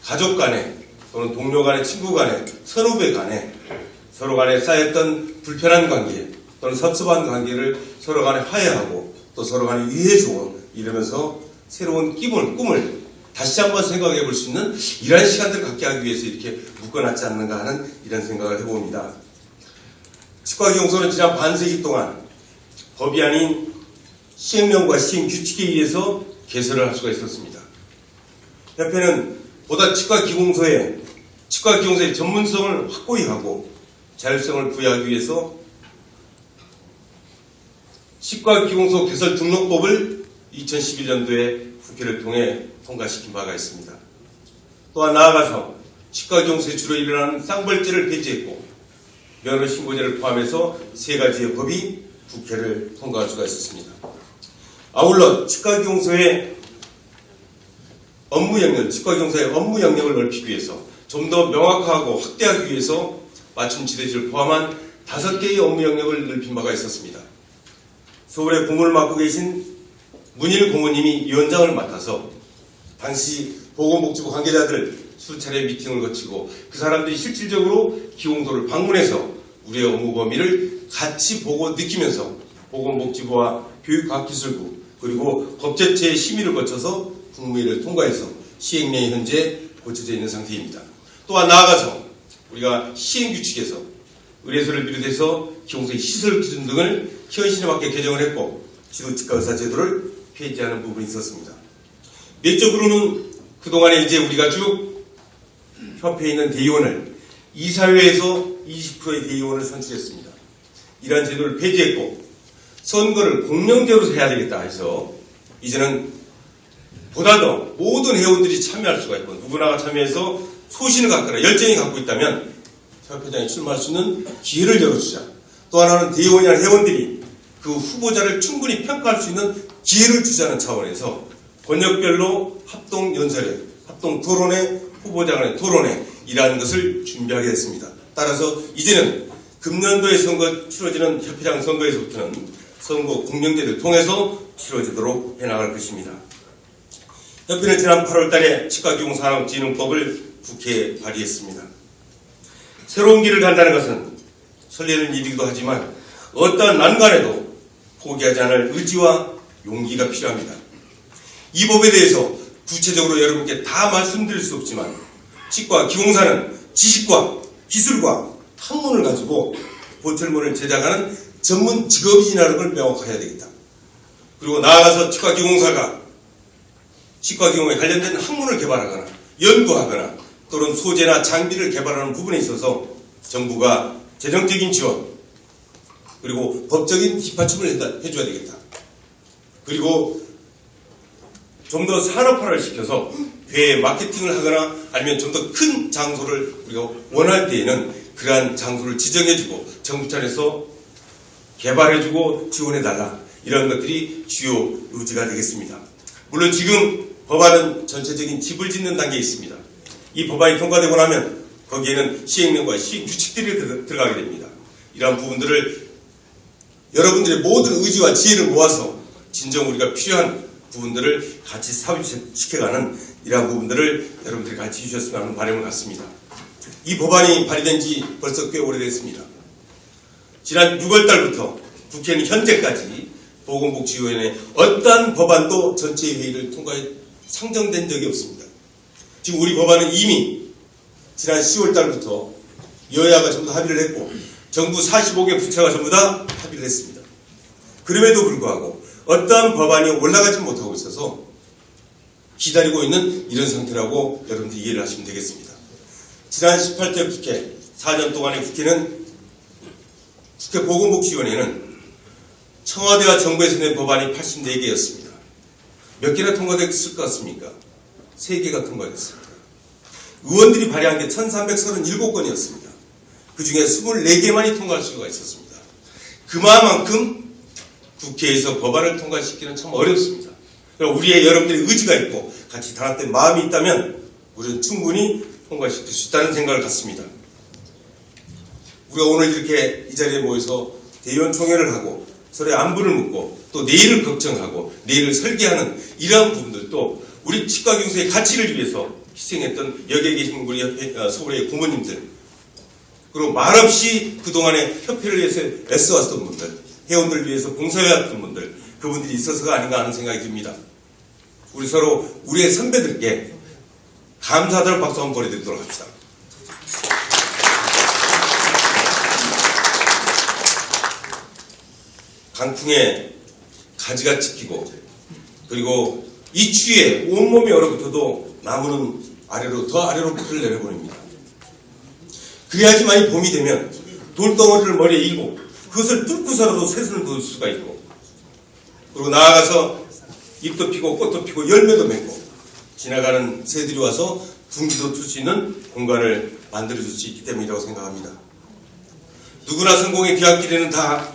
가족 간에 또는 동료 간에, 친구 간에, 선후배 간에 서로 간에 쌓였던 불편한 관계 또는 섭섭한 관계를 서로 간에 화해하고 또 서로 간에 위해주고 이러면서 새로운 꿈을 다시 한번 생각해 볼 수 있는 이러한 시간들을 갖게 하기 위해서 이렇게 묶어놨지 않는가 하는 이런 생각을 해봅니다. 치과기용소는 지난 반세기 동안 법이 아닌 시행령과 시행규칙에 의해서 개설을 할 수가 있었습니다. 협회는 보다 치과기공소의 전문성을 확고히 하고 자율성을 부여하기 위해서 치과기공소 개설 등록법을 2011년도에 국회를 통해 통과시킨 바가 있습니다. 또한 나아가서 치과기공소에 주로 일어나는 쌍벌죄를 폐지했고 면허신고제를 포함해서 3가지의 법이 국회를 통과할 수가 있었습니다. 아울러 치과기공소의 업무 영역을 넓히기 위해서 좀 더 명확하고 확대하기 위해서 맞춤 지대지를 포함한 5개의 업무 영역을 넓힌 바가 있었습니다. 서울에 공무를 맡고 계신 문일 고모님이 위원장을 맡아서 당시 보건복지부 관계자들 수차례 미팅을 거치고 그 사람들이 실질적으로 기공소를 방문해서 우리의 업무 범위를 같이 보고 느끼면서 보건복지부와 교육과학기술부 그리고 법제처의 심의를 거쳐서 국무회의를 통과해서 시행령이 현재 고쳐져 있는 상태입니다. 또한 나아가서 우리가 시행규칙에서 의뢰서를 비롯해서 기공소의 시설 기준 등을 현실에 맞게 개정을 했고 지도치과의사 제도를 폐지하는 부분이 있었습니다. 내적으로는 그동안에 이제 우리가 쭉 협회에 있는 대의원을 이사회에서 20%의 대의원을 선출했습니다. 이러한 제도를 폐지했고 선거를 공명제로 해야 되겠다 해서 이제는 보다 더 모든 회원들이 참여할 수가 있고 누구나가 참여해서 소신을 갖거나 열정이 갖고 있다면 협회장에 출마할 수 있는 기회를 열어주자. 또 하나는 대의원이나 회원들이 그 후보자를 충분히 평가할 수 있는 기회를 주자는 차원에서 권역별로 합동연설회, 합동토론회, 후보자 간의 토론회 이라는 것을 준비하게 됐습니다. 따라서 이제는 금년도에 치러지는 협회장 선거에서부터는 선거 공명제를 통해서 치러지도록 해나갈 것입니다. 협회는 지난 8월 달에 치과기공산업진흥법을 국회에 발의했습니다. 새로운 길을 간다는 것은 설레는 일이기도 하지만 어떠한 난관에도 포기하지 않을 의지와 용기가 필요합니다. 이 법에 대해서 구체적으로 여러분께 다 말씀드릴 수 없지만 치과기공사는 지식과 기술과 학문을 가지고 보철물을 제작하는 전문 직업이라는 걸 명확해야 되겠다. 그리고 나아가서 치과기공사가 치과기공에 관련된 학문을 개발하거나 연구하거나 또는 소재나 장비를 개발하는 부분에 있어서 정부가 재정적인 지원 그리고 법적인 뒷받침을 해줘야 되겠다. 그리고 좀 더 산업화를 시켜서 회에 마케팅을 하거나 아니면 좀 더 큰 장소를 우리가 원할 때에는 그러한 장소를 지정해주고 정부 차원에서 개발해주고 지원해달라. 이런 것들이 주요 요지가 되겠습니다. 물론 지금 법안은 전체적인 집을 짓는 단계에 있습니다. 이 법안이 통과되고 나면 거기에는 시행령과 시행규칙들이 들어가게 됩니다. 이러한 부분들을 여러분들의 모든 의지와 지혜를 모아서 진정 우리가 필요한 부분들을 같이 삽입시켜가는 이러한 부분들을 여러분들이 같이 해주셨으면 하는 바람을 갖습니다. 이 법안이 발의된 지 벌써 꽤 오래됐습니다. 지난 6월 달부터 국회는 현재까지 보건복지위원회 어떠한 법안도 전체 회의를 통과해 상정된 적이 없습니다. 지금 우리 법안은 이미 지난 10월 달부터 여야가 전부 다 합의를 했고 정부 45개 부처가 전부 다 합의를 했습니다. 그럼에도 불구하고 어떠한 법안이 올라가지 못하고 있어서 기다리고 있는 이런 상태라고 여러분들이 이해를 하시면 되겠습니다. 지난 18대 국회 4년 동안의 국회는 국회 보건복지위원회는 청와대와 정부에서 낸 법안이 84개였습니다. 몇 개나 통과됐을 것 같습니까? 3개가 통과됐습니다. 의원들이 발의한 게 1337건이었습니다. 그 중에 24개만이 통과할 수가 있었습니다. 그만큼 국회에서 법안을 통과시키기는 참 어렵습니다. 우리의 여러분들의 의지가 있고 같이 단합된 마음이 있다면 우리는 충분히 통과시킬 수 있다는 생각을 갖습니다. 우리가 오늘 이렇게 이 자리에 모여서 대의원 총회를 하고 서로의 안부를 묻고 또 내일을 걱정하고 내일을 설계하는 이러한 부분들도 우리 치과기공소의 가치를 위해서 희생했던 여기에 계신 우리 서울의 고모님들, 그리고 말없이 그동안에 협회를 위해서 애써왔던 분들, 회원들을 위해서 봉사해왔던 분들, 그분들이 있어서가 아닌가 하는 생각이 듭니다. 우리 서로 우리의 선배들께 감사하다는 박수 한번 보내드리도록 합시다. 강풍에 가지가 찢기고, 그리고 이 추위에 온몸이 얼어붙어도 나무는 더 아래로 풀을 내려보냅니다. 그래야지만이 봄이 되면 돌덩어리를 머리에 이고 그것을 뚫고서라도 새순을 거둘 수가 있고, 그리고 나아가서 잎도 피고 꽃도 피고 열매도 맺고 지나가는 새들이 와서 둥기도 틀 수 있는 공간을 만들어줄 수 있기 때문이라고 생각합니다. 누구나 성공의 뒤앞길에는 다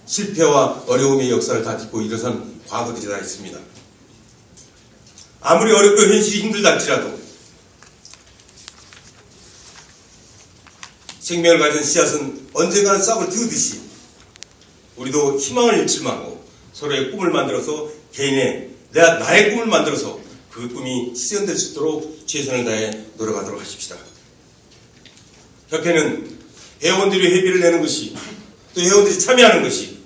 실패와 어려움의 역사를 다 딛고 일어선 과거들이 다 있습니다. 아무리 어렵고 현실이 힘들다 할지라도 생명을 가진 씨앗은 언젠가는 싹을 틔우듯이 우리도 희망을 잃지 말고 서로의 꿈을 만들어서 나의 꿈을 만들어서 그 꿈이 실현될 수 있도록 최선을 다해 노력하도록 하십시다. 협회는 회원들이 회비를 내는 것이, 또 회원들이 참여하는 것이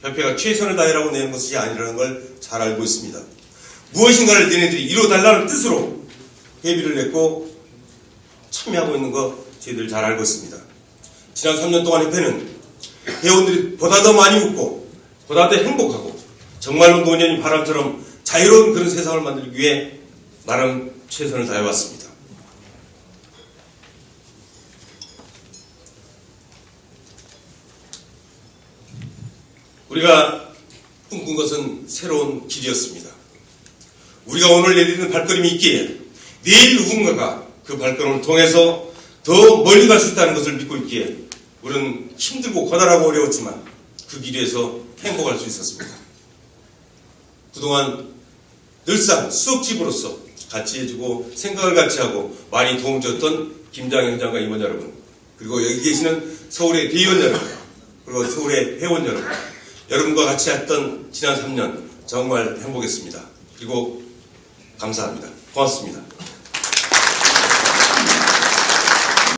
협회가 최선을 다해라고 내는 것이 아니라는 걸 잘 알고 있습니다. 무엇인가를 너네들이 이뤄달라는 뜻으로 회비를 냈고 참여하고 있는 거 저희들 잘 알고 있습니다. 지난 3년 동안 협회는 회원들이 보다 더 많이 웃고 보다 더 행복하고 정말로 노년이 바람처럼 자유로운 그런 세상을 만들기 위해 나름 최선을 다해왔습니다. 우리가 꿈꾼 것은 새로운 길이었습니다. 우리가 오늘 내딛는 발걸음이 있기에 내일 누군가가 그 발걸음을 통해서 더 멀리 갈 수 있다는 것을 믿고 있기에 우리는 힘들고 고단하고 어려웠지만 그 길에서 행복할 수 있었습니다. 그동안 늘상 수석집으로서 같이 해주고 생각을 같이 하고 많이 도움 줬던 김장현 회장과 임원 여러분, 그리고 여기 계시는 서울의 대의원 여러분, 그리고 서울의 회원 여러분, 여러분과 같이 했던 지난 3년 정말 행복했습니다. 그리고 감사합니다. 고맙습니다.